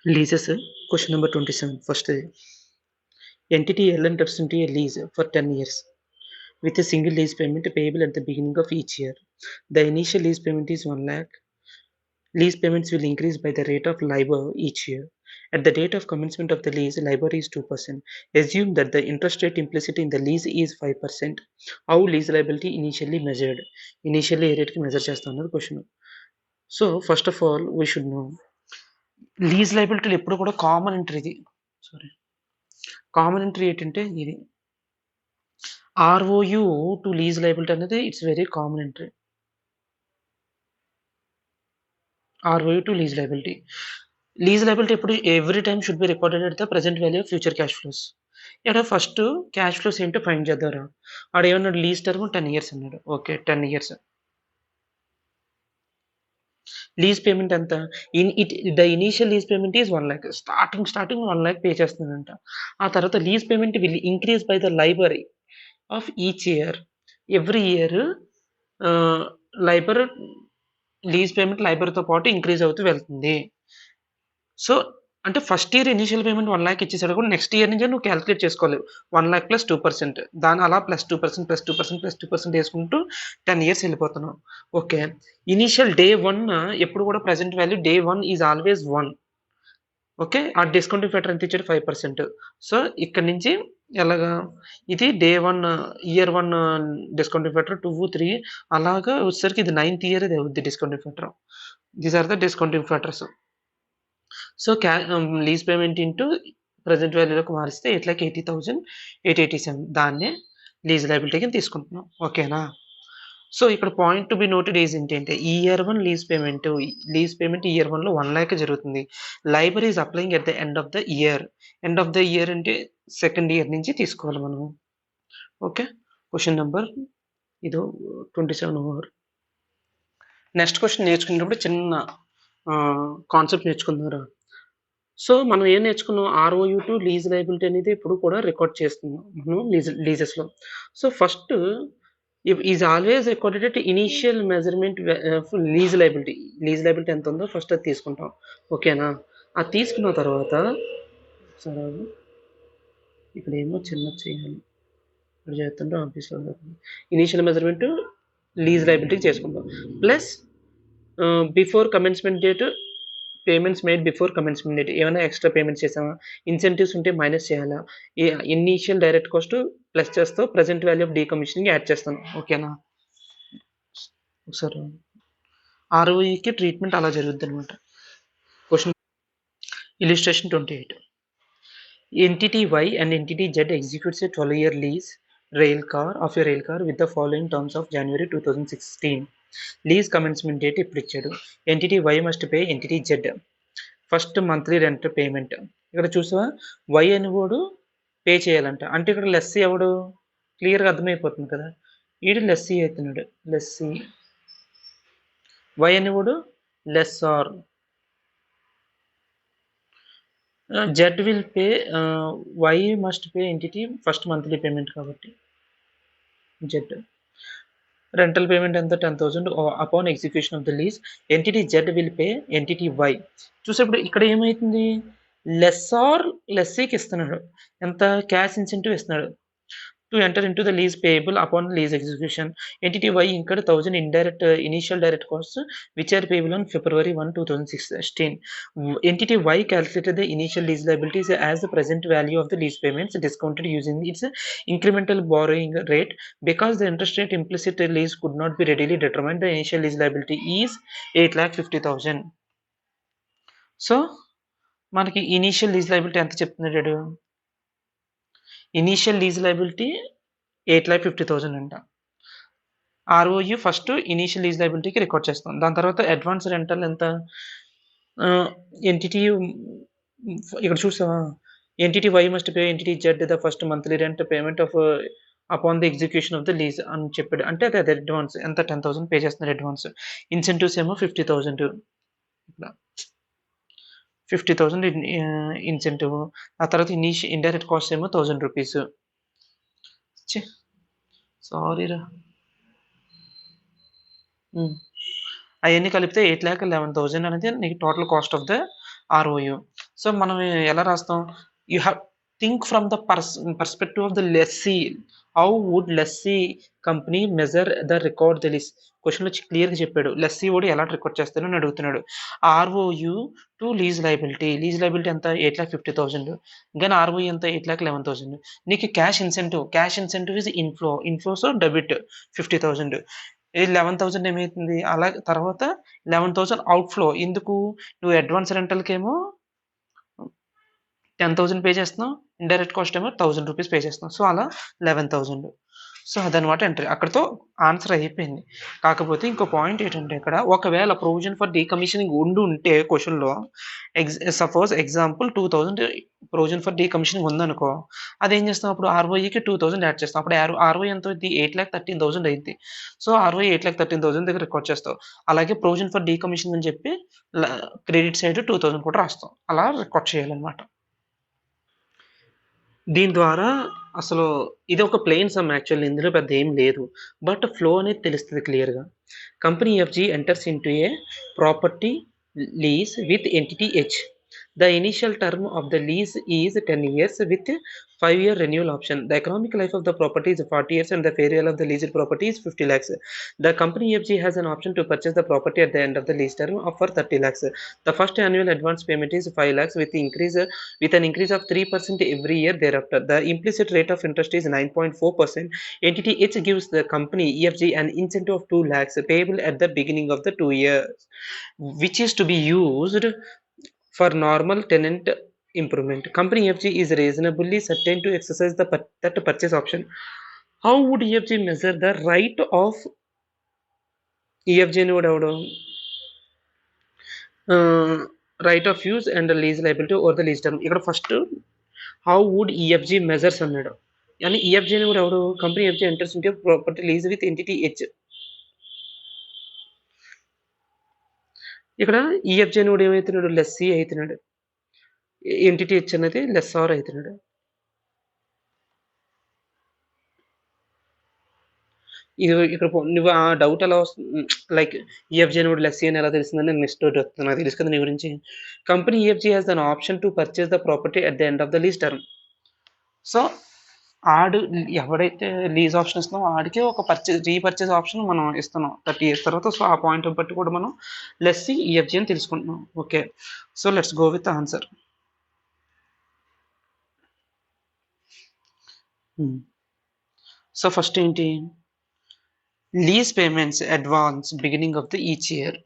Leases, question number 27. First, entity L enters into a lease for 10 years with a single lease payment payable at the beginning of each year. The initial lease payment is 1 lakh. Lease payments will increase by the rate of LIBOR each year. At the date of commencement of the lease, LIBOR is 2%. Assume that the interest rate implicit in the lease is 5%. How lease liability initially measured? Initially, rate ki measure chestam annadi question. So, first of all, we should know lease లైబిలిటీలు ఎప్పుడు కూడా common entry ఇది. Common entry ఏంటంటే ఇది ROU to lease liability అనేది it's very common entry. ROU to lease liability. Lease liability ఎప్పుడు every time should be recorded at the present value of future cash flows. ఇక్కడ first cash flows ఏంటో find చేద్దారా. ఆడ ఏమన్నాడు lease term 10 years అన్నాడు. Okay 10 years. Lease payment ఎంత? The initial lease payment is 1 lakh. Starting 1 lakh pay చేస్తున్నాడంట. ఆ తర్వాత lease payment will increase by the LIBOR of each year. Every year LIBOR lease payment లైబర్తో పాటు increase అవుతూ వెళ్తుంది. So అంటే first year initial payment 1 lakh ఇచ్చేసాడు కూడా నెక్స్ట్ ఇయర్ నుంచి నువ్వు క్యాలిక్యులేట్ చేసుకోలేవు. 1 lakh + 2%. దాని అలా +2% వేసుకుంటూ 10 years వెళ్ళిపోతున్నావు. ఓకే ఇనిషియల్ డే 1 ఎప్పుడు కూడా present value day 1 is always 1. Okay ఆ డిస్కౌంటింగ్ ఫ్యాక్టర్ ఎంత ఇచ్చాడు 5%. సో ఇక్కడ నుంచి ఎలాగా ఇది డే 1 ఇయర్ 1 డిస్కౌంటింగ్ ఫ్యాక్టర్ 2, 3 అలాగా వచ్చేసరికి ఇది 9th year ఇది అవుద్ది discounting factor. These are the discounting factors. So lease payment into present వాల్యూలోకి మారిస్తే 8,80,887 దాన్నే లీజ్ లైబిలిటీ కింద తీసుకుంటున్నాం. ఓకేనా. సో ఇక్కడ point to be noted is ఏంటంటే ఇయర్ 1 లీజ్ పేమెంట్ ఇయర్ 1లో 1 lakh జరుగుతుంది. LIBOR is applying at the end of the year. End of the year అంటే సెకండ్ ఇయర్ నుంచి తీసుకోవాలి మనము. ఓకే క్వశ్చన్ నెంబర్ ఇది 27. నెక్స్ట్ క్వశ్చన్ నేర్చుకునేటప్పుడు చిన్న కాన్సెప్ట్ నేర్చుకుందారా. సో మనం ఏం నేర్చుకున్నాం ఆర్ఓయు టు లీజ్ లైబిలిటీ అనేది ఇప్పుడు కూడా రికార్డ్ చేస్తున్నాం మనం లీజెస్లో. So first is always recorded at initial measurement lease liability. Lease liability ఎంత ఉందో ఫస్ట్ అది తీసుకుంటాం. ఓకేనా. అది తీసుకున్న తర్వాత సరే ఇక్కడ ఏమో చిన్న చేయాలి ఇక్కడ చేస్తుంటే ఆఫీస్లో ఇనీషియల్ మెజర్మెంట్ లీజ్ లైబిలిటీ చేసుకుంటాం. Plus before commencement date payments made before commencement date ఏమైనా ఎక్స్ట్రా పేమెంట్స్ చేసామా, ఇన్సెంటివ్స్ ఉంటే మైనస్ చేయాలా, ఇనీషియల్ డైరెక్ట్ కాస్ట్ ప్లస్ చేస్తూ present value of decommissioning add చేస్తాను. ఓకేనా. ఒకసారి ఆర్ఓఈకి ట్రీట్మెంట్ అలా జరుగుద్ది అనమాట. Question illustration 28. Entity Y and entity Z executes a 12-year lease rail car with the following terms of January 2016. Lease commencement date ఇప్పుడు ఇచ్చాడు. Entity Y must pay entity Z first monthly rent payment. ఇక్కడ చూసావా why అని వాడు pay చేయాలంట. అంటే ఇక్కడ lessee ఎవడు క్లియర్గా అర్థమైపోతుంది కదా. వీడు లెస్సీ అవుతున్నాడు. లెస్సీ వై అని వాడు lessor. Z will pay Y must pay entity first monthly payment కాబట్టి జెడ్. రెంటల్ పేమెంట్ ఎంత 10,000 upon execution of the lease. Entity Z will pay entity Y. చూసేప్పుడు ఇక్కడ ఏమవుతుంది లెస్సార్ లెస్సీకి ఇస్తున్నాడు ఎంత క్యాష్ ఇన్సెంటివ్ ఇస్తున్నాడు to enter into the lease payable upon lease execution. Entity Y incurred 1,000 indirect initial direct cost which are payable on February 1, 2016. Entity Y calculated the initial lease liabilities as the present value of the lease payments discounted using its incremental borrowing rate. Because the interest rate implicit lease could not be readily determined, the initial lease liability is 8,50,000. So మనకి initial lease liability ఎంత చెప్తున్నాడు. Initial lease liability 8,50,000 అంట. ROU first initial lease లైబిలిటీకి record చేస్తాం. దాని తర్వాత advance rental ఎంత entity ఇక్కడ చూసావా entity Y must pay entity Z the first monthly rent payment of upon the execution of the lease అని చెప్పాడు. అంటే అది అడ్వాన్స్ ఎంత 10,000 పే చేస్తున్నారు అడ్వాన్స్. ఇన్సెంటివ్స్ ఏమో 50,000. ఇక్కడ 50,000 ఇన్సెంటివ్. ఆ తర్వాత ఇండైరెక్ట్ కాస్ట్ ఏమో 1,000 రూపీస్. సారీరా అవన్నీ కలిపితే 8,11,000 అనేది నీకు total cost of the ROU. So మనం ఎలా రాస్తాం? You have think from the perspective of the lessee. How would lessee company measure the record the lease? క్వశ్చన్లో క్లియర్గా చెప్పాడు, లెస్సీ వాడు ఎలా రికార్డ్ చేస్తాడు అని అడుగుతున్నాడు. ROU to lease liability. Lease liability ఎంత? 8,50,000. కానీ ఆర్ఓయు ఎంత? 8,11,000. నీకు cash incentive is inflows debit 50,000. ఇది 11,000 ఏమైతుంది? అలాగే తర్వాత 11,000 అవుట్‌ఫ్లో. ఎందుకు? నువ్వు అడ్వాన్స్ రెంటల్‌కేమో 10,000 పే చేస్తున్నావు. ఇండైరెక్ట్ కాస్ట్ ఏమో 1,000 రూపీస్ పే చేస్తున్నావు. సో అలా 11,000. సో అదనమాట ఎంట్రీ. అక్కడితో ఆన్సర్ అయిపోయింది. కాకపోతే ఇంకో పాయింట్ ఏంటంటే ఇక్కడ ఒకవేళ ప్రొవిజన్ ఫర్ డీకమిషనింగ్ ఉంటే క్వశ్చన్‌లో సపోజ్ ఎగ్జాంపుల్ 2,000 ప్రొవిజన్ ఫర్ డీకమిషనింగ్ ఉందనుకో, అదేం చేస్తాం అప్పుడు ఆర్ఓఈకి 2,000 యాడ్ చేస్తాం. అప్పుడు ఆర్ఓఈ ఎంత అవుద్ది? 8,13,000 అయింది. సో ఆర్ఓఈ 8,13,000 దగ్గర రికార్డ్ చేస్తావు. అలాగే ప్రొవిజన్ ఫర్ డీకమిషనింగ్ అని చెప్పి క్రెడిట్ సైడ్ 2,000 కూడా రాస్తాం. అలా రికార్డ్ చేయాలన్నమాట. దీని ద్వారా అసలు ఇది ఒక ప్లెయిన్ సమ్ యాక్చువల్లీ, ఇందులో పెద్ద ఏం లేదు. బట్ ఫ్లో అనేది తెలుస్తుంది క్లియర్‌గా. Company FG enters into a property lease with entity H. The initial term of the lease is 10 years with 5-year renewal option. The economic life of the property is 40 years and the fair value of the leased property is 50 lakhs. The company EFG has an option to purchase the property at the end of the lease term for 30 lakhs. The first annual advance payment is 5 lakhs with an increase of 3% every year thereafter. The implicit rate of interest is 9.4%. Entity H gives the company EFG an incentive of 2 lakhs payable at the beginning of the 2 years, which is to be used for normal tenant improvement. Company EFG is reasonably certain to exercise that purchase option. How would EFG measure the right of EFG right of use and lease liability over the lease term? ఇక్కడ first how would EFG measures అన్నాడు. and EFG అని కూడా ఎవడు? Company EFG enters into property lease with entity H. ఇక్కడ EFG అని కూడా ఏమవుతున్నాడు? Lessee అవుతున్నాడు. Entity H అనేది లెస్సార్ అవుతున్నాడు. ఇది ఇక్కడ నువ్వు ఆ డౌట్ ఎలా వస్తుంది? లైక్ ఈఎఫ్జీ అని లెస్సీ అని ఎలా తెలిసిందని నేను నెక్స్ట్ డౌట్ వస్తుంది. నాకు తెలుసు కదా నీ గురించి. Company EFG has an option to purchase the property at the end of the lease term. So ఎవడైతే లీజ్ ఆప్షన్ ఇస్తున్నామో ఆడికే ఒక రీపర్చేస్ ఆప్షన్ మనం ఇస్తున్నాం 30 years తర్వాత. సో ఆ పాయింట్ బట్టి కూడా మనం లెస్సీ ఈఎఫ్జీ అని తెలుసుకుంటున్నాం. Okay, so let's go with answer. So first ఏంటి? Lease payments advance beginning of the each year.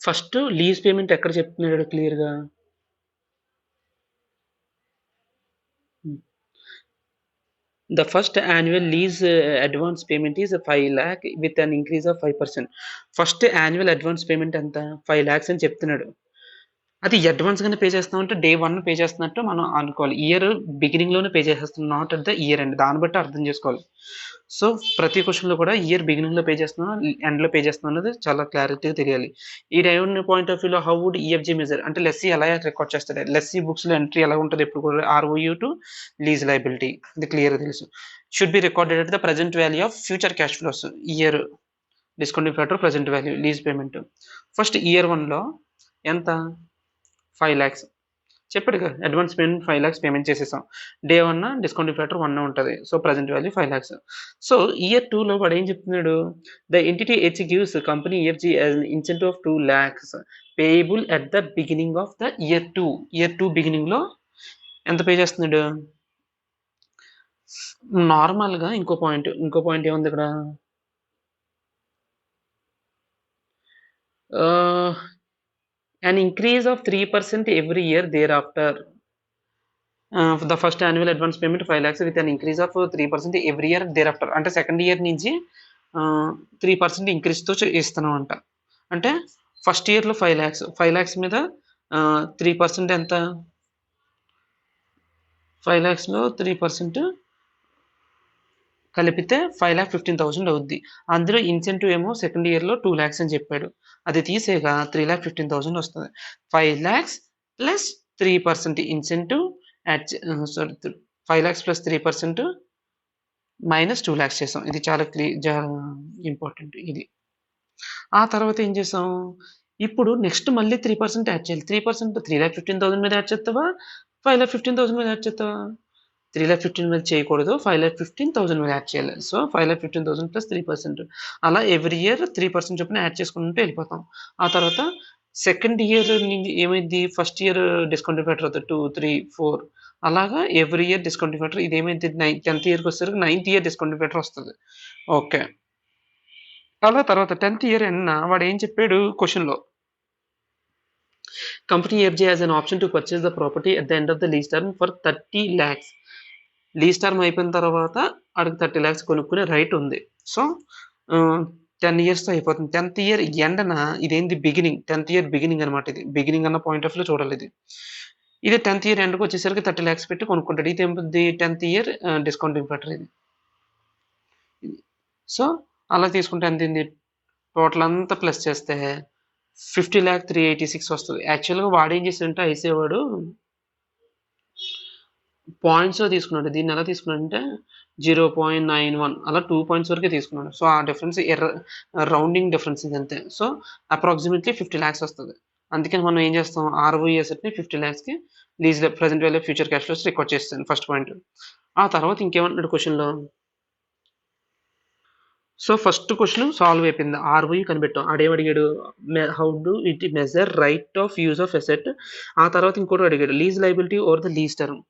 First lease payment ఎక్కడ చెప్తున్నాడు క్లియర్గా? The first annual lease advance payment is 5 lakh with an increase of 5%. First annual advance payment ఎంత? 5 lakhs అని చెప్తున్నాడు. అది అడ్వాన్స్‌గానే pay చేస్తామంటే day 1 pay చేస్తున్నట్టు మనం అనుకోవాలి. ఇయర్ బిగినింగ్‌లోనే పే చేసేస్తున్నాం. Not at the year end. దాన్ని బట్టి అర్థం చేసుకోవాలి. సో ప్రతి క్వెషన్‌లో కూడా ఇయర్ బిగినింగ్‌లో పే చేస్తున్నాం, ఎండ్‌లో పే చేస్తున్నాం అనేది చాలా క్లారిటీగా తెలియాలి. ఈ రెవెన్యూ పాయింట్ ఆఫ్ వ్యూలో హౌ వుడ్ ఈఎఫ్జీ మెజర్ అంటే లెస్సీ ఎలా రికార్డ్ చేస్తాడు? లెస్సీ బుక్స్‌లో ఎంట్రీ ఎలా ఉంటది ఎప్పుడు కూడా? ROU to lease liability. ఇది క్లియర్‌గా తెలుసు. Should be recorded at the present value of future cash flows. Year discounting factor present value lease payment. First year 1లో ఎంత? 5 lakhs చెప్పాడు కదా. అడ్వాన్స్ పేమెంట్ 5 lakhs పేమెంట్ చేసేసాం. డే 1 డిస్కౌంటింగ్ ఫ్యాక్టర్ 1 ఉంటుంది. So present value 5 lakhs. So year 2లో వాడు ఏం చెప్తున్నాడు? The entity H gives company EFG as an incentive of 2 lakhs payable at the beginning of the year 2. Year 2 బిగినింగ్లో ఎంత pay చేస్తున్నాడు? నార్మల్గా ఇంకో పాయింట్ ఏముంది ఇక్కడ? an increase of 3% every year thereafter. The first annual advance payment 5 lakhs with an increase of 3% every year thereafter. అంటే second year నుంచి 3% ఇంక్రీజ్తో ఇస్తున్నాం అంట. అంటే ఫస్ట్ ఇయర్లో 5 lakhs మీద 3% ఎంత? 5 lakhsలో 3% కలిపితే 5,15,000 అవుద్ది. అందులో ఇన్సెంటివ్ ఏమో సెకండ్ ఇయర్లో 2 lakhs అని చెప్పాడు. అది తీసేగా 3,15,000 వస్తుంది. 5 lakhs plus 3% incentive 5 lakhs plus 3% minus 2 lakhs చేసాం. ఇది చాలా ఇంపార్టెంట్ ఇది. ఆ తర్వాత ఏం చేసాం, ఇప్పుడు నెక్స్ట్ మళ్ళీ 3% యాడ్ చేయాలి. 3% 3,15,000 మీద యాడ్ చేస్తావా? 5,15,000 మీద యాడ్ చేస్తావా? 3,15,000 మీద చేయకూడదు. 5,15,000 మీద యాడ్ చేయాలి. So 5,15,000 plus 3%. అలా ఎవ్రీ ఇయర్ 3% చొప్పున యాడ్ చేసుకుంటూ వెళ్ళిపోతాం. ఆ తర్వాత సెకండ్ ఇయర్ ఏమైంది, ఫస్ట్ ఇయర్ డిస్కౌంట్ ఫ్యాక్టర్ అవుతుంది 2, 3, 4 అలాగా ఎవ్రీ ఇయర్ డిస్కౌంట్ ఫ్యాక్టర్. ఇదేమైంది 10th ఇయర్కి వచ్చేసరికి 9th ఇయర్ డిస్కౌంట్ ఫ్యాక్టర్ వస్తుంది. ఓకే. అలా తర్వాత 10th ఇయర్ ఎండ్న వాడు ఏం చెప్పాడు క్వశ్చన్లో, company FJ has an option to purchase the property at the end of the lease term for 30 lakhs. లీజ్ టర్మ్ అయిపోయిన తర్వాత ఆడికి 30 lakhs కొనుక్కునే రైట్ ఉంది. సో 10 ఇయర్స్తో అయిపోతుంది. 10th ఇయర్ ఎండన ఇదేంది బిగినింగ్, 10th ఇయర్ బిగినింగ్ అనమాట. ఇది బిగినింగ్ అన్న పాయింట్ ఆఫ్ లో చూడాలి. ఇది 10th ఇయర్ ఎండ్కి వచ్చేసరికి 30 lakhs పెట్టి కొనుక్కుంటాడు. ఇది ఏముంది 10th ఇయర్ డిస్కౌంటింగ్ ఫ్యాక్టర్ ఇది. సో అలా తీసుకుంటే ఎంత అయింది, టోటల్ అంతా ప్లస్ చేస్తే 50,386 వస్తుంది. యాక్చువల్గా వాడు ఏం చేసాడంటే ఐసేవాడు పాయింట్స్లో తీసుకున్నాడు. దీన్ని ఎలా తీసుకున్నాడంటే 0.91 అలా 2 పాయింట్స్ వరకే తీసుకున్నాడు. సో ఆ డిఫరెన్స్ రౌండింగ్ డిఫరెన్స్ ఇది అంతే. సో అప్రాక్సిమేట్లీ 50 lakhs వస్తుంది. అందుకని మనం ఏం చేస్తాం, ఆర్ఓఈ అసెట్ని 50 lakhsకి lease present value future cash flows record చేస్తాను ఫస్ట్ పాయింట్. ఆ తర్వాత ఇంకేమంటున్నాడు క్వశ్చన్లో, సో ఫస్ట్ క్వశ్చన్ సాల్వ్ అయిపోయింది. ఆర్ఓఈ కనిపెట్టాం. ఆడేమడిగాడు, how do it measure right of use of asset. ఆ తర్వాత ఇంకోటి అడిగాడు, lease liability over the lease term.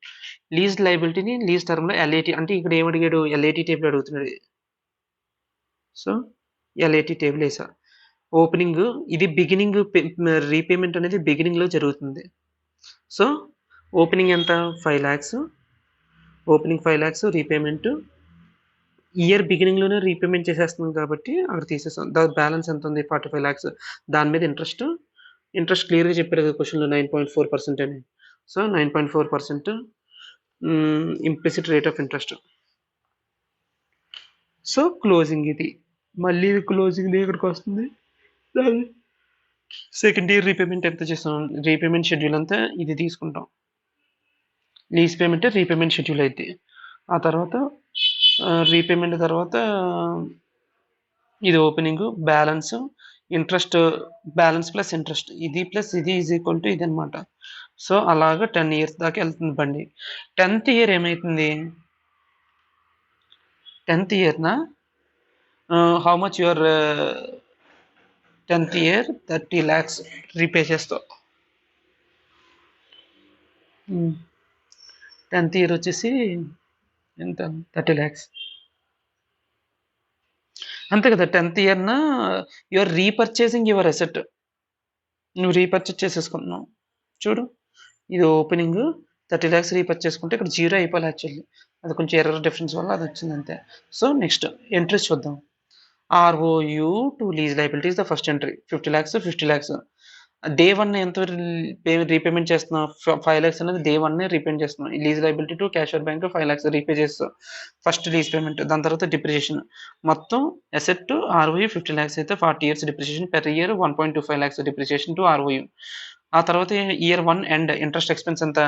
Lease లైబిలిటీని లీజ్ టర్మ్లో ఎల్ఏటి అంటే ఇక్కడ ఏమడిగాడు, ఎల్ఏటి టేబుల్ అడుగుతున్నాడు. సో ఎల్ఏటి టేబుల్ వేసా. ఓపెనింగ్ ఇది బిగినింగ్, రీపేమెంట్ అనేది బిగినింగ్లో జరుగుతుంది. సో ఓపెనింగ్ ఎంత 5 lakhs, opening 5 lakhs, repayment year బిగినింగ్లోనే రీపేమెంట్ చేసేస్తున్నాం కాబట్టి అక్కడ తీసేస్తాం. దాని బ్యాలెన్స్ ఎంత ఉంది 45 lakhs. దాని మీద ఇంట్రెస్ట్ క్లియర్గా చెప్పారు కదా క్వశ్చన్లో 9.4% అని. So 9.4% implicit rate of interest. So closing ఇది మళ్ళీ క్లోజింగ్ ఇక్కడికి వస్తుంది. సెకండ్ ఇయర్ రీపేమెంట్ ఎంత చేస్తాం, రీపేమెంట్ షెడ్యూల్ అంతా ఇది తీసుకుంటాం. లీజ్ పేమెంట్ రీపేమెంట్ షెడ్యూల్ అయితే ఆ తర్వాత రీపేమెంట్ తర్వాత ఇది opening, balance, interest, balance plus interest, ఇది ప్లస్ ఇది ఈజ్ ఈక్వల్ టు ఇది అనమాట. సో అలాగా 10 years దాకా వెళ్తుంది బండి. 10th ఇయర్ ఏమవుతుంది, 10th ఇయర్నా how much your 10th year 30 lakhs repay చేస్తావు. 10th ఇయర్ వచ్చేసి ఎంత 30 lakhs అంతే కదా. 10th ఇయర్న యువర్ రీపర్చేసింగ్ యువర్ అసెట్, నువ్వు రీపర్చేస్ చేసేసుకుంటున్నావు. చూడు ఇది ఓపెనింగ్ 30 lakhs రీపర్చేస్ చేసుకుంటే ఇక్కడ 0 అయిపోవాలి యాక్చువల్లీ. అది కొంచెం ఎర్రర్ డిఫరెన్స్ వల్ల అది వచ్చింది అంతే. సో నెక్స్ట్ ఎంట్రీస్ చూద్దాం. ROU to lease liabilities the first entry 50 lakhs 50 lakhs. Day 1 ఎంత రీపేమెంట్ చేస్తున్నాం, 5 lakhs అనేది డే 1 రీపేమెంట్ చేస్తున్నాం. Lease liability to cashier bank 5 lakhs repay చేస్తాం ఫస్ట్ లీజ్ పేమెంట్. దాని తర్వాత డిప్రిషియేషన్ మొత్తం అసెట్ ఆర్ఓయూ 50 lakhs అయితే 40 years depreciation per year 1.25 lakhs depreciation to ROU. ఆ తర్వాత ఇయర్ 1 ఎండ్ ఇంట్రెస్ట్ ఎక్స్పెన్స్ ఎంత,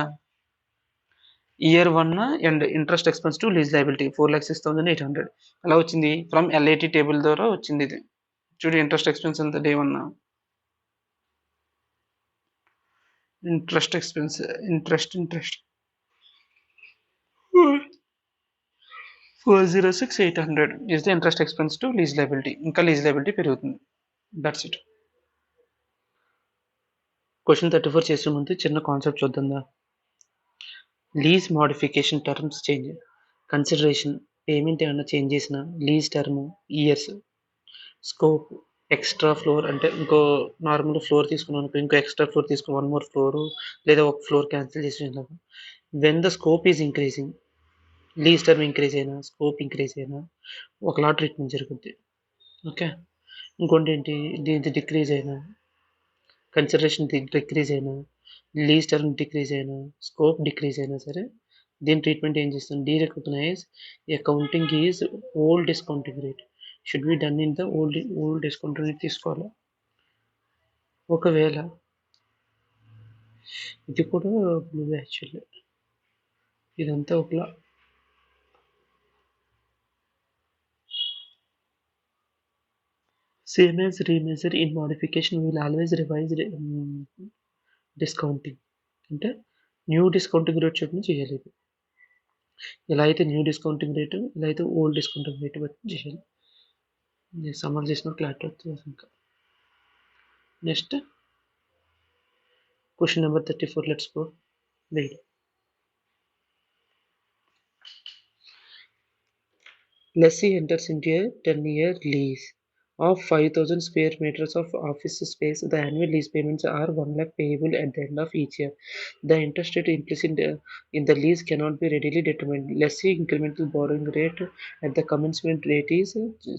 year 1 end interest expense to lease liability 4,06,800 ఎలా వచ్చింది, ఫ్రమ్ ఎల్ఏటి టేబుల్ ద్వారా వచ్చింది ఇది. చూడు ఇంట్రెస్ట్ ఎక్స్పెన్స్ ఎంత day 1, interest expense interest 406,800 is the interest expense to lease liability. ఇంకా లీజ్ లైబిలిటీ పెరుగుతుంది. That's it. క్వశ్చన్ 34 చేసే ముందు చిన్న కాన్సెప్ట్ చూద్దాం. Lease modification terms change, consideration, payment ఏమైనా చేంజ్ చేసిన, lease term, years, scope, extra floor అంటే ఇంకో నార్మల్ ఫ్లోర్ తీసుకున్నాను ఇంకో ఎక్స్ట్రా ఫ్లోర్ తీసుకుని 1 more ఫ్లోర్ లేదా ఒక ఫ్లోర్ క్యాన్సిల్ చేసిన, when the scope is increasing, lease term increase అయినా స్కోప్ ఇంక్రీజ్ అయినా ఒకలా ట్రీట్మెంట్ జరుగుద్ది. ఓకే. ఇంకోటి ఏంటి, దీని డిక్రీజ్ అయినా, కన్సిడరేషన్ డిక్రీజ్ అయినా, లీజ్ టర్మ్ డిక్రీజ్ అయినా, స్కోప్ డిక్రీజ్ అయినా సరే దీని ట్రీట్మెంట్ ఏం చేస్తాం, derecognize accounting is old discounting rate should be done in the old discount rate తీసుకోవాలి. ఒకవేళ ఇది కూడా బ్లూ, యాక్చువల్లీ ఇదంతా ఒకలా same as remeasure in modification will always revise discounting. అంటే న్యూ డిస్కౌంటింగ్ రేట్ చొప్పున చేయాలి ఇది. ఎలా అయితే న్యూ డిస్కౌంటింగ్ రేటు, ఇలా అయితే ఓల్డ్ డిస్కౌంటింగ్ రేటు బట్టి చేయాలి. సమ్మర్ చేసిన క్లారిటీ వస్తుంది ఇంకా. Next question number 34. Let's go read. Lessee enters into a 10-year lease of 5,000 square meters of office space. The annual lease payments are 1 lakh payable at the end of each year. The interest rate implicit in the lease cannot be readily determined. Lessee incremental borrowing rate at the commencement rate is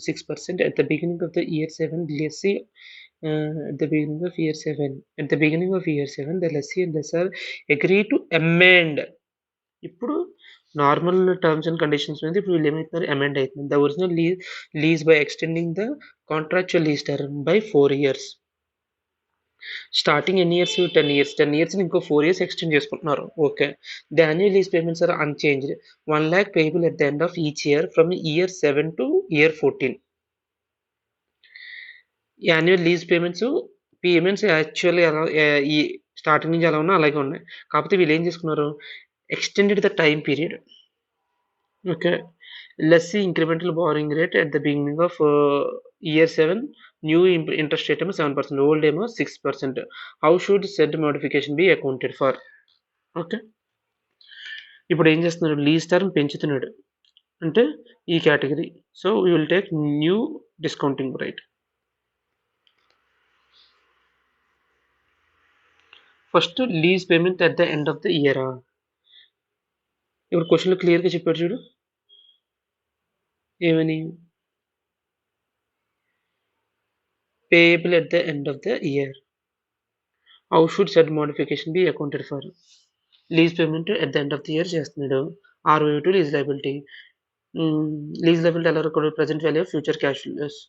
6%. At the beginning of the year 7, lessee at the beginning of year 7, the lessee and lessor agree to amend. ఇప్పుడు normal terms and conditions మీద ఇప్పుడు వీళ్ళు ఏమైతున్నారు, amend అవుతుంది. The original lease by extending the contractual lease term by 4 years. Starting ఎన్ని years, 10 years. 10 years ఇంకో 4 years extend చేసుకుంటున్నారు. Okay. The annual lease payments are unchanged. 1 lakh payable at the end of each year from year 7 to year 14. Annual lease payments actually ఎలా ఈ starting నుంచి ఎలా ఉన్నా అలాగే ఉన్నాయి. కాకపోతే వీళ్ళు ఏం చేసుకున్నారు, extended the time period. Okay. Lessee incremental borrowing rate at the beginning of year 7, new interest rate ఏమో 7%, old ఏమో 6%. How should said modification be accounted for? Okay. ఇప్పుడు ఏం చేస్తున్నాడు, లీజ్ టర్మ్ పెంచుతున్నాడు అంటే ఈ category. So we will take new discounting right. First lease payment at the end of the year. ఇప్పుడు క్వశ్చన్లో క్లియర్గా చెప్పాడు చూడు, ఏమని, payable at the end of the year. How should said modification be accounted for? Lease payment at the end of the year చేస్తున్నాడు. ROU to lease liability. Lease liability ఎలా record, present value of future cash flows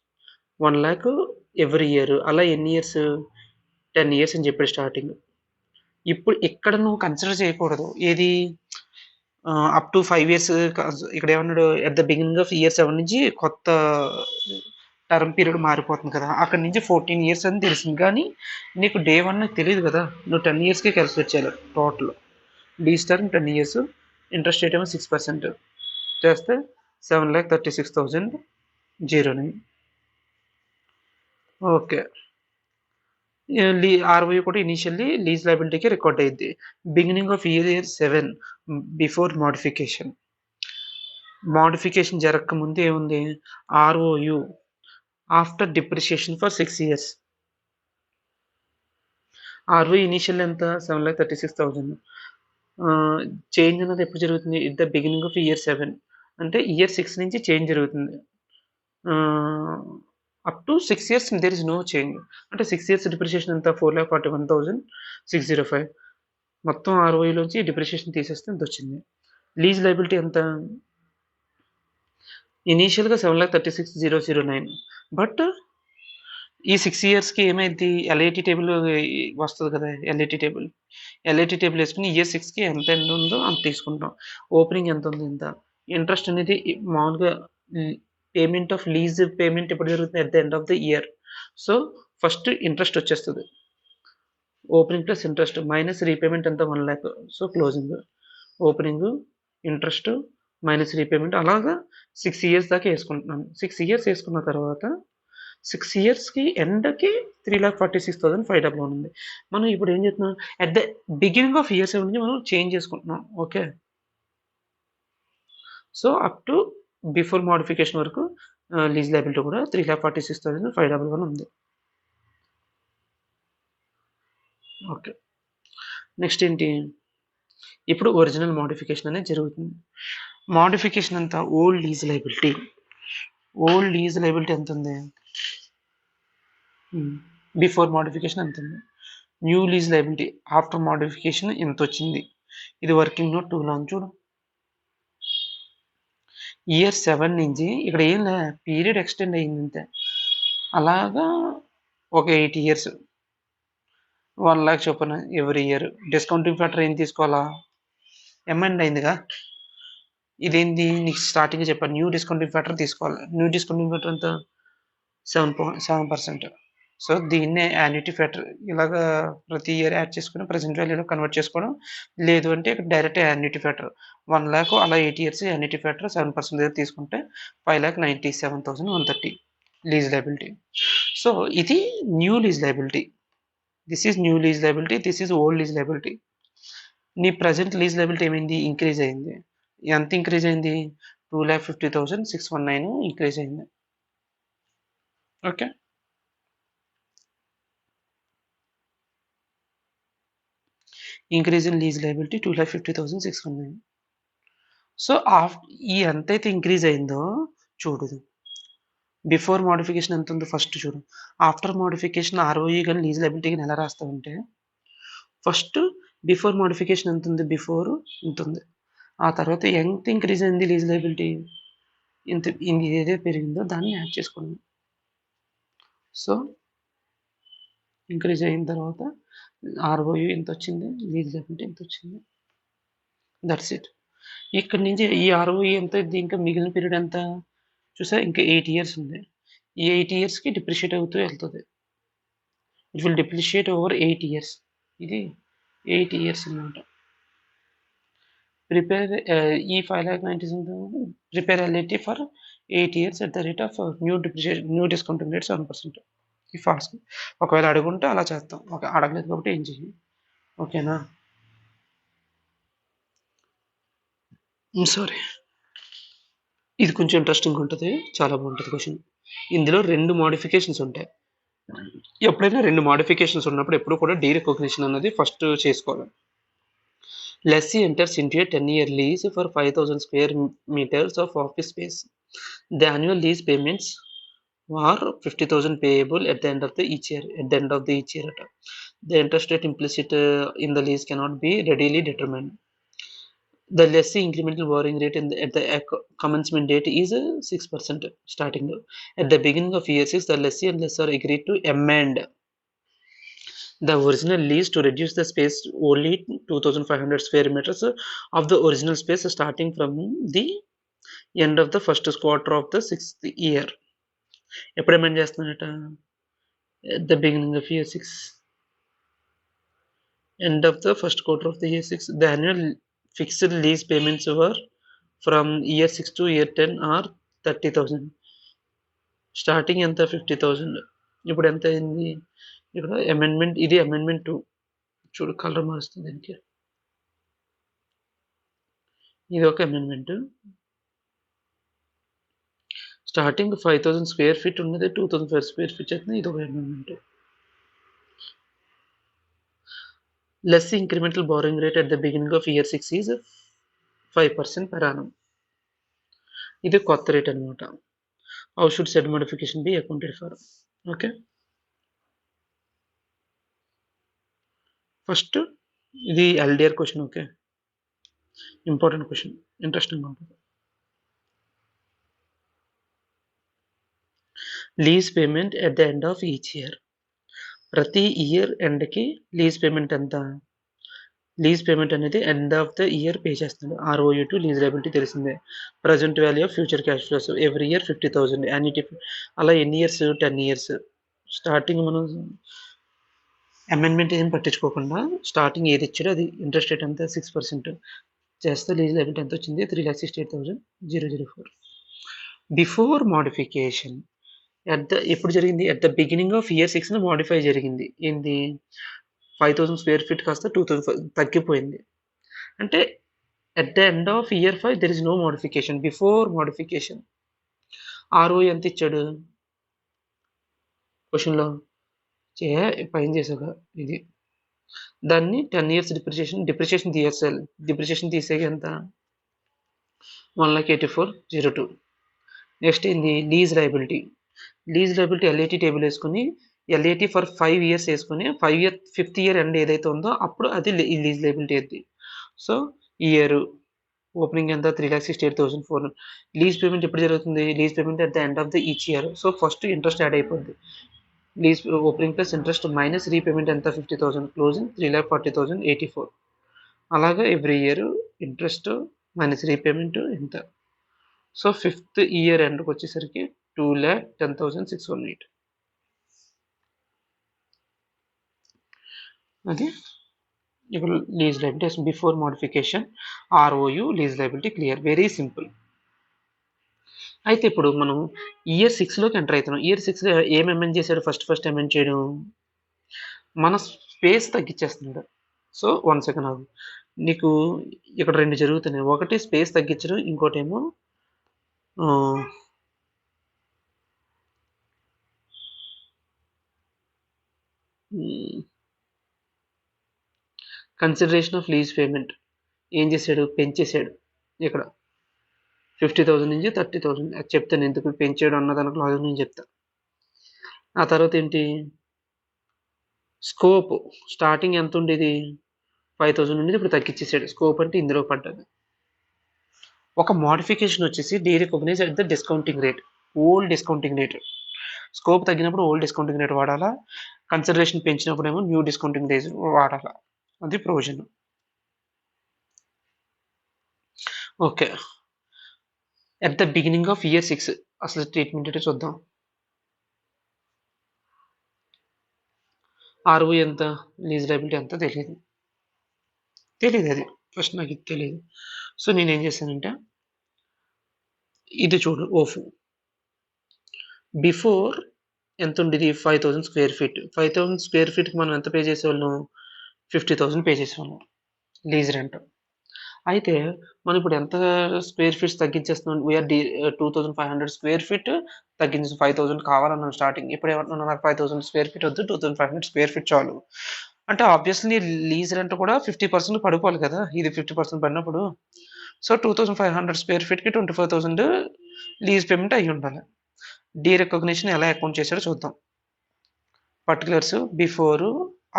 1 lakh every year. అలా ఎన్ని years, 10 years అని చెప్పాడు starting. ఇప్పుడు ఇక్కడ నువ్వు consider చేయకూడదు ఏది, అప్ టు 5 years. ఇక్కడ ఏమన్నాడు, at the beginning of year 7 నుంచి కొత్త టర్మ్ పీరియడ్ మారిపోతుంది కదా, అక్కడ నుంచి 14 years అని తెలిసింది. కానీ నీకు డే 1 తెలియదు కదా, నువ్వు 10 yearsకే క్యాల్కులేట్ చేయాలి total. Lease term 10 years, interest rate ఏమో 6% చేస్తే 7,36,009. ఓకే. ROI కూడా ఇనీషియల్లీ లీజ్ లయబిలిటీకి రికార్డ్ అయ్యింది. Beginning of year 7 before modification జరగకముందు ఏముంది, ROU after depreciation for 6 years. ROI initial ఎంత, 7,36,000. చేంజ్ అనేది ఎప్పుడు జరుగుతుంది, it the beginning of year 7 అంటే ఇయర్ 6 నుంచి చేంజ్ జరుగుతుంది. Up to 6 years there is no change. అంటే 6 years డిప్రిషియేషన్ ఎంత, 4,41,605. మొత్తం ROIలోంచి డిప్రిషియేషన్ తీసేస్తే ఎంత వచ్చింది. లీజ్ లయబిలిటీ ఎంత, ఇనీషియల్గా 7,36,009. బట్ ఈ 6 yearsకి ఏమైంది, LAT టేబుల్ వస్తుంది కదా, LAT టేబుల్ వేసుకుని ఇయర్ 6కి ఎంత ఉందో అంత తీసుకుంటాం. ఓపెనింగ్ ఎంత ఉంది ఇంత. ఇంట్రెస్ట్ అనేది మామూలుగా పేమెంట్ ఆఫ్ లీజ్ పేమెంట్ ఎప్పుడు జరుగుతుంది, at the end of the year. So first interest వచ్చేస్తుంది, opening plus interest minus repayment ఎంత, 1 lakh. So closing, opening, interest minus repayment, అలాగా 6 years దాకా వేసుకుంటున్నాను. 6 years వేసుకున్న తర్వాత 6 yearsకి ఎండ్కి 3,46,511 ఉంది. మనం ఇప్పుడు ఏం చేస్తున్నాం, at the beginning of year 7 నుంచి మనం చేంజ్ చేసుకుంటున్నాం. Okay. So up to before modification వరకు లీజ్ లయబిలిటీ కూడా 3,46,511 ఉంది. ఓకే. నెక్స్ట్ ఏంటి, ఇప్పుడు ఒరిజినల్ మోడిఫికేషన్ అనేది జరుగుతుంది. మోడిఫికేషన్ అంతా ఓల్డ్ లీజ్ లయబిలిటీ ఎంత ఉంది, బిఫోర్ మోడిఫికేషన్ ఎంత ఉంది. New lease liability after modification ఎంత వచ్చింది. ఇది వర్కింగ్ నోట్ 2 లాంగ్ చూడు. ఇయర్ 7 నుంచి ఇక్కడ ఏం లే, పీరియడ్ ఎక్స్టెండ్ అయ్యింది అంతే. అలాగా ఒక 8 years 1 lakh చొప్పున ఎవ్రీ ఇయర్. డిస్కౌంటింగ్ ఫ్యాక్టర్ ఏం తీసుకోవాలా, అమెండ్ అయిందిగా. ఇదేంటి నీకు స్టార్టింగ్ చెప్పాను, న్యూ డిస్కౌంటింగ్ ఫ్యాక్టర్ తీసుకోవాలి. న్యూ డిస్కౌంటింగ్ ఫ్యాక్టర్ ఎంత, 7%. సో, దీన్నే యాన్యుటీ ఫ్యాక్టర్ ఇలాగా ప్రతి ఇయర్ యాడ్ చేసుకొని ప్రెజెంట్ వాల్యూలో కన్వర్ట్ చేసుకోవడం. లేదు అంటే ఇక్కడ డైరెక్ట్ యాన్యుటీ ఫ్యాక్టర్ 1,00,000 అలా 8 ఇయర్స్ యాన్యుటీ ఫ్యాక్టర్ 7% తీసుకుంటే 5,97,130 లీజ్ లయబిలిటీ. సో, ఇది new lease liability. This is new lease liability. This is old lease liability. నీ ప్రెజెంట్ లీజ్ లయబిలిటీ ఏమైంది? ఇంక్రీజ్ అయింది. ఎంత ఇంక్రీజ్ అయింది? 2,50,619 ఇంక్రీజ్ అయింది. Okay. Increase in lease liability 2,50,619. So, ఈ ఎంతైతే ఇంక్రీజ్ అయిందో చూడు. బిఫోర్ మోడిఫికేషన్ ఎంత ఉందో ఫస్ట్ చూడు. ఆఫ్టర్ మోడిఫికేషన్ ఆర్ఓఈ గాని లీజ్ లయబిలిటీ గాని ఎలా రాస్తావంటే ఫస్ట్ బిఫోర్ మోడిఫికేషన్ ఎంత ఉంది? బిఫోర్ ఇంత ఉంది. ఆ తర్వాత ఎంత ఇంక్రీజ్ అయింది లీజ్ లయబిలిటీ? ఇంత ఏదైతే పెరిగిందో దాన్ని యాడ్ చేసుకోండి. సో, ఇంక్రీజ్ అయిన తర్వాత ఆర్ఓఈ ఎంత వచ్చింది? లీజ్ లయబిలిటీ ఎంత వచ్చింది? That's it. ఇక్కడి నుంచి ఈ ఆర్ఓఈ ఎంత? ఇంకా మిగిలిన పీరియడ్ ఎంత? చూసారా ఇంకా 8 ఇయర్స్ ఉంది. ఈ 8 ఇయర్స్‌కి డిప్రిషియేట్ అవుతూ వెళ్తది. It will depreciate over 8 years. ఇది 8 ఇయర్స్ అన్నమాట. ప్రిపేర్ ఈ 5,97,000 prepare LAT for 8 years at the rate of new discounting rate 7%. ఈ ఫాల్స్ ఒకవేళ అడుగుంటే అలా చేస్తాం. అడగలేదు కాబట్టి ఏం చెయ్యి. ఓకేనా? సారీ. ఇది కొంచెం ఇంట్రెస్టింగ్ ఉంటుంది. చాలా బాగుంటుంది క్వశ్చన్. ఇందులో 2 మోడిఫికేషన్స్ ఉంటాయి. ఎప్పుడైనా 2 మోడిఫికేషన్స్ ఉన్నప్పుడు ఎప్పుడు కూడా డీరికగ్నిషన్ అన్నది ఫస్ట్ చేసుకోవాలి. Lessee enters into a 10-year lease for 5,000 square meters of office space. The annual lease payments are 50,000 payable at the end of each year. The interest rate implicit in the lease cannot be readily determined. The lessee incremental borrowing rate at the commencement date is 6% starting. At the beginning of year 6, the lessee and lessor agreed to amend the original lease to reduce the space only 2,500 square meters of the original space starting from the end of the first quarter of the 6th year. ఎప్పుడు amend చేస్తున్నాడట? At the beginning of year 6, end of the first quarter of the year 6. The annual fixed lease payments were from year 6 to year 10 are 30,000. Starting ఎంత? 50,000. ఇప్పుడు ఎంత అయింది? ఇక్కడ amendment. ఇది amendment 2. చూడు colour మారుస్తుంది దీనికి. ఇది ఒక అమెండ్మెంట్. స్టార్టింగ్ 5,000 స్క్వేర్ ఫీట్ ఉన్నది 2,500 స్క్వేర్ ఫీట్ చేస్తుంది. ఇది ఒక amendment. Less incremental borrowing rate at the beginning of year 6 is 5% per annum. ఇది కొత్త రేట్ అనమాట. How should said modification be accounted for? Okay. First ఇది LDR question. Okay, important question, interesting ఉంటుంది. Lease payment at the end of each year. ప్రతి year ఎండ్కి lease payment ఎంత? Lease payment అనేది end of the year pay చేస్తుంది. ROU to lease liability తెలిసిందే. Present value of future cash flows every year 50,000 annuity. అలా ఎన్ని years? 10 years. Starting మనం amendment ఏం పట్టించుకోకుండా స్టార్టింగ్ ఏది ఇచ్చాడో అది ఇంట్రెస్ట్ రేట్ అంతా 6% చేస్తే లీజ్ లయబిలిటీ ఎంత వచ్చింది? 3,68,004. బిఫోర్ మోడిఫికేషన్ ఎప్పుడు జరిగింది? At the beginning of year 6 modify జరిగింది. ఏంది? 5,000 స్క్వేర్ ఫీట్ కాస్త 2,000 తగ్గిపోయింది. అంటే at the end of year 5 there is no modification. Before modification RO ఎంత ఇచ్చాడు క్వశ్చన్లో? పైన చేసాక ఇది దాన్ని 10 ఇయర్స్ డిప్రిషియేషన్ తీసేగా ఎంత? 1,84,02. నెక్స్ట్ ఏంది? Lease liability. Lease liability LAT table వేసుకుని ఎల్ఏటీ ఫర్ 5 ఇయర్స్ వేసుకుని 5th ఇయర్ ఎండ్ ఏదైతే ఉందో అప్పుడు అది లీజ్ లయబిలిటీ అది. సో ఇయర్ ఓపెనింగ్ ఎంత? 3,68,400. లీజ్ పేమెంట్ ఎప్పుడు జరుగుతుంది? Lease payment at the end of the each year. So first interest add అయిపోద్ది. Lease opening plus interest minus repayment ఎంత? 50,000. క్లోజింగ్ 3,40,084. అలాగా every year interest minus repayment ఎంత? So 5th year ఎండ్కి వచ్చేసరికి 2,10,618. అది ఇక్కడ lease liability before modification ROU lease liability clear. Very simple. అయితే ఇప్పుడు మనం ఇయర్ 6లోకి ఎంటర్ అవుతున్నాం. ఇయర్ 6లో ఏం అమెండ్ చేశాడు? ఫస్ట్ అమెండ్ చేయడం మన స్పేస్ తగ్గించేస్తున్నాడు. సో 1 సెకండ్ ఆగు. నీకు ఇక్కడ 2 జరుగుతున్నాయి. ఒకటి స్పేస్ తగ్గించడం, ఇంకోటేమో కన్సిడరేషన్ ఆఫ్ లీజ్ పేమెంట్ ఏం చేశాడు? పెంచేశాడు. ఇక్కడ 50,000 నుంచి 30,000. అది చెప్తాను ఎందుకు పెంచాడు అన్నదానికి లాజిక్ నేను చెప్తా. ఆ తర్వాత ఏంటి? స్కోప్ స్టార్టింగ్ ఎంత ఉండేది? 5,000 ఉండేది, ఇప్పుడు తగ్గించేసాడు. స్కోప్ అంటే ఇందులో పడ్డది. ఒక మోడిఫికేషన్ వచ్చేసి derecognize at the discounting rate, old discounting rate. Scope తగ్గినప్పుడు ఓల్డ్ డిస్కౌంటింగ్ రేట్ వాడాలా, కన్సిడరేషన్ పెంచినప్పుడు ఏమో న్యూ డిస్కౌంటింగ్ రేట్ వాడాలా. అది provision. Okay, at the beginning of year 6 అసలు ట్రీట్మెంట్ అంటే చూద్దాం. ROI ఎంత, లీజ్ లయబిలిటీ ఎంత తెలియదు. అది ఫస్ట్ నాకు ఇది తెలియదు. సో నేనేం చేశానంటే ఇది చూడు. ఓఫ్ బిఫోర్ ఎంత ఉండేది? 5,000 స్క్వేర్ ఫీట్. 5,000 స్క్వేర్ ఫీట్కి మనం ఎంత పే చేసేవాళ్ళం? 50,000 పే చేసేవాళ్ళం లీజ్ రెంట్. అయితే మనం ఇప్పుడు ఎంత స్క్వేర్ ఫీట్స్ తగ్గించేస్తున్నాం? వీఆర్ 2,500 స్క్వేర్ ఫీట్ తగ్గించి 5,000 కావాలన్నాం స్టార్టింగ్. ఇప్పుడు ఏమంటున్నాం? నాకు 5,000 స్క్వేర్ ఫీట్ వద్దు, 2,500 స్క్వేర్ ఫీట్ చాలు. అంటే ఆబ్వియస్లీ లీజ్ రెంట్ కూడా 50% పడిపోవాలి కదా. ఇది 50% పడినప్పుడు సో 2,500 స్క్వేర్ ఫీట్కి 25,000 లీజ్ పేమెంట్ అయ్యి ఉండాలి. డీరికగ్నిషన్ ఎలా అకౌంట్ చేశాడో చూద్దాం. Particulars before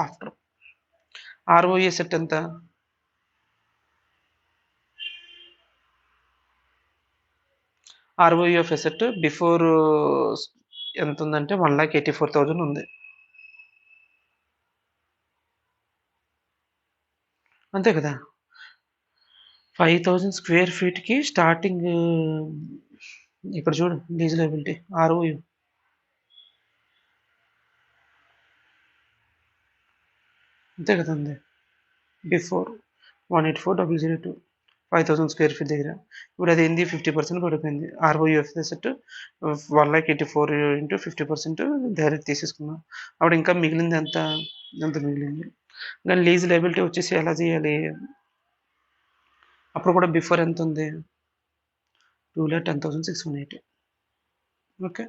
after. ROI set ఎంత? ROI ఆఫ్ ఎసెట్ బిఫోర్ ఎంత ఉందంటే 1,84,000 ఉంది. అంతే కదా. 5,000 స్క్వేర్ ఫీట్కి స్టార్టింగ్ ఇక్కడ చూడు లీజ్ లయబిలిటీ ROI అంతే కదా ఉంది. బిఫోర్ 184,002 5,000 స్క్వేర్ ఫీట్ దగ్గర. ఇప్పుడు అది ఏంది? 50% పడిపోయింది. ROI of asset 1,84 into 50% direct తీసేసుకున్నాం. అప్పుడు ఇంకా మిగిలింది ఎంత మిగిలింది. కానీ లీజ్ లయబిలిటీ వచ్చేసి ఎలా చేయాలి? అప్పుడు కూడా బిఫోర్ ఎంత ఉంది? 2,10,618. ఓకే,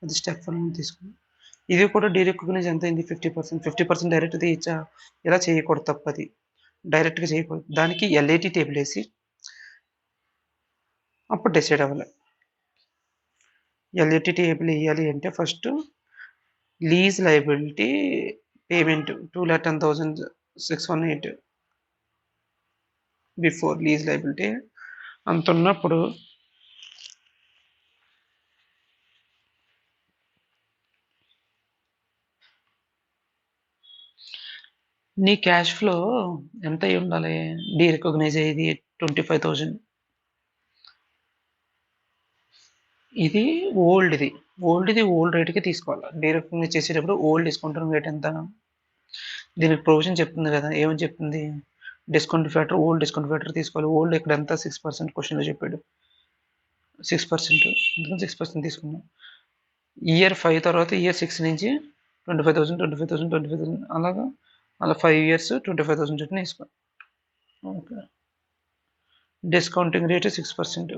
అది స్టెప్ 1 తీసుకున్నాం. ఇది కూడా డీరికగ్నైజ్ ఎంత అయింది? 50% డైరెక్ట్ తీయచ్చా? ఇలా చేయకూడదు, తప్పది. డైరెక్ట్గా చేయకూడదు. దానికి LAT టేబుల్ వేసి అప్పుడు డిసైడ్ అవ్వాలి. LAT టేబుల్ వేయాలి అంటే first lease liability payment 2,10,618 before lease liability అంత ఉన్నప్పుడు నీ క్యాష్ ఫ్లో ఎంత అయి ఉండాలి? డీరికగ్నైజ్ అయ్యేది 25,000. ఇది ఓల్డ్ది ఓల్డ్ రేట్కి తీసుకోవాలి. డీరికగ్నైజ్ చేసేటప్పుడు ఓల్డ్ డిస్కౌంటింగ్ రేట్ ఎంత? దీనికి ప్రొవిజన్ చెప్తుంది కదా. ఏమని చెప్తుంది? Discount factor, old discount factor తీసుకోవాలి. ఓల్డ్ ఇక్కడ ఎంత? 6% క్వశ్చన్లో చెప్పాడు. 6%, అందుకని 6% తీసుకున్నాం. ఇయర్ 5 తర్వాత ఇయర్ 6 నుంచి 25,000 అలాగా అలా 5 years 25,000 చొప్పున వేసుకో. Okay, discounting rate 6%.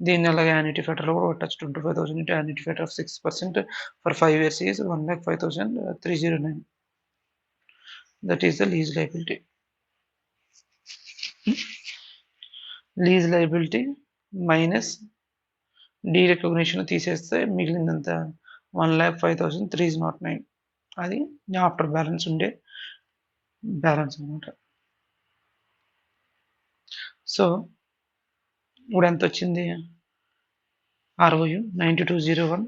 దీన్ని అలాగే యాన్యుటీ ఫ్యాక్టర్లో కూడా కొట్టచ్చు. 25,000 into annuity factor of 6% for 5 years is 1,05,309. That is the lease liability. Lease liability minus derecognition తీసేస్తే మిగిలిందంత 1,05,309. అది ఆఫ్టర్ బ్యాలెన్స్ ఉండే బ్యాలెన్స్ అనమాట. సో ఇప్పుడు ఎంత వచ్చింది? ROI 92,01,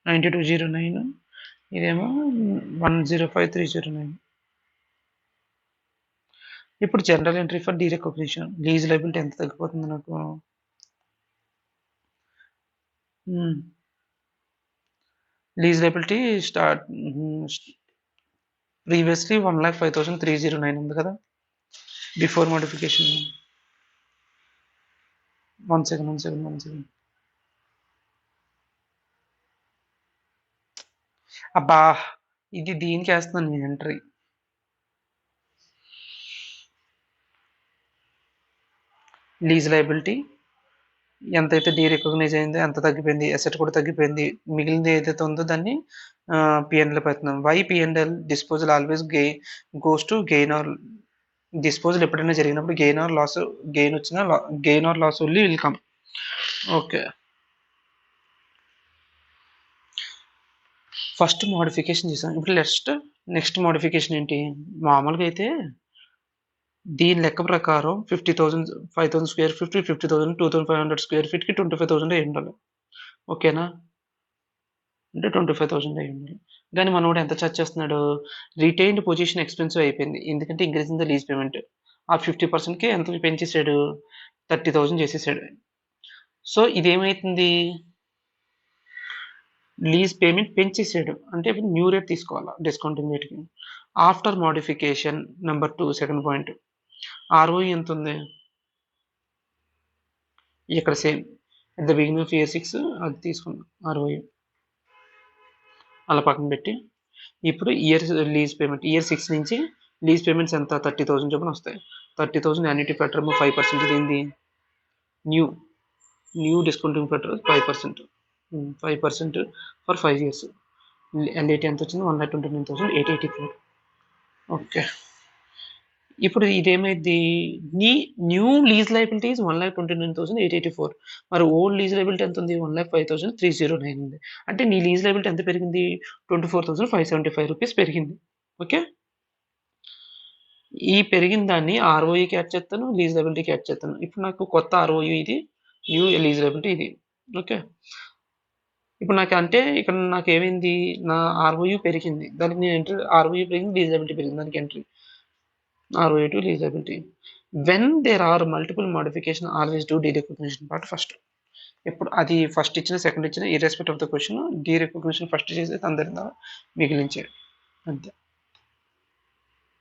92,09, ఇదేమో 1,05,309. ఇప్పుడు general entry for derecognition lease liability ఎంత తగ్గిపోతుంది నాకు? లీజ్ లయబిలిటీ స్టార్ట్ ప్రీవియస్లీ 1,05,309 ఉంది కదా బిఫోర్ మోడిఫికేషన్. One second. అబ్బా, ఇది దీనికి వేస్తున్నాను నేను ఎంట్రీ. లీజ్ లయబిలిటీ ఎంతైతే రికగ్నైజ్ అయిందో ఎంత తగ్గిపోయింది, అసెట్ కూడా తగ్గిపోయింది, మిగిలింది ఏదైతే ఉందో దాన్ని పిఎన్ఎల్ పెడుతున్నాం. Why PNL disposal always goes to gain or disposal ఎప్పుడైనా జరిగినప్పుడు గెయిన్ వచ్చినా gain or loss only will come. Okay, first modification చేసాం. ఇప్పుడు నెక్స్ట్ మోడిఫికేషన్ ఏంటి? మామూలుగా అయితే దీని లెక్క ప్రకారం 50,000 5,000 స్క్వేర్ ఫీట్, 50,000 2,500 స్క్వేర్ ఫీట్కి 25,000 అయి ఉండాలి. ఓకేనా? అంటే 25,000 అయి ఉండాలి. కానీ మనోడు ఎంత ఛార్జ్ చేస్తున్నాడు? రిటైన్డ్ పొజిషన్ ఎక్స్పెన్సివ్ అయిపోయింది, ఎందుకంటే increase in the lease payment. ఆ 50%కి ఎంత పెంచేసాడు? 30,000 చేసేసాడు. సో ఇదేమైతుంది? లీజ్ పేమెంట్ పెంచేసాడు, అంటే ఇప్పుడు న్యూ రేట్ తీసుకోవాలా డిస్కౌంటింగ్ రేట్కి. After modification number 2 second point, ROE ఎంత ఉంది ఇక్కడ? Same at the beginning of year 6 అది తీసుకున్నాం ఆర్ఓఈ, అలా పక్కన పెట్టి. ఇప్పుడు లీజ్ పేమెంట్ ఇయర్ 6 నుంచి లీజ్ పేమెంట్స్ ఎంత? 30,000 చొప్పున వస్తాయి. 30,000 యాన్యుటీ ఫ్యాక్టర్ 5%. ఇది new discounting factor 5%. 5% for 5 years. ఎల్ఏటీ ఎంత వచ్చింది? 1,29,884. ఓకే, ఇప్పుడు ఇదేమైంది? New lease liability 1,29,884. మరి ఓల్డ్ లీజ్ లయబిలిటీ ఎంత ఉంది? 1,05,309 ఉంది. అంటే నీ లీజ్ లయబిలిటీ ఎంత పెరిగింది? 24,575 రూపీస్ పెరిగింది. ఓకే, ఈ పెరిగిన దాన్ని ఆర్ఓఈకి యాడ్ చేస్తాను, లీజ్ లయబిలిటీకి యాడ్ చేస్తాను. ఇప్పుడు నాకు కొత్త ఆర్ఓఈ ఇది, న్యూ లీజ్ లయబిలిటీ ఇది. ఓకే, ఇప్పుడు నాకు అంటే ఇక్కడ నాకు ఏమైంది? నా ఆర్ఓయూ పెరిగింది, దానికి నేను ఎంట్రీ ఆర్ఓయూ పెరిగింది, లీజ్ లయబిలిటీ పెరిగింది, దానికి entry ROA to leasability. When there are multiple modification, always do derecognition part first. ఇప్పుడు అది ఫస్ట్ ఇచ్చిన సెకండ్ ఇచ్చిన ఇర్రెస్పెక్ట్ ఆఫ్ ద క్వశ్చన్ డీరెకగ్నిషన్ ఫస్ట్ చేసేది అందరి మిగిలించేది అంతే.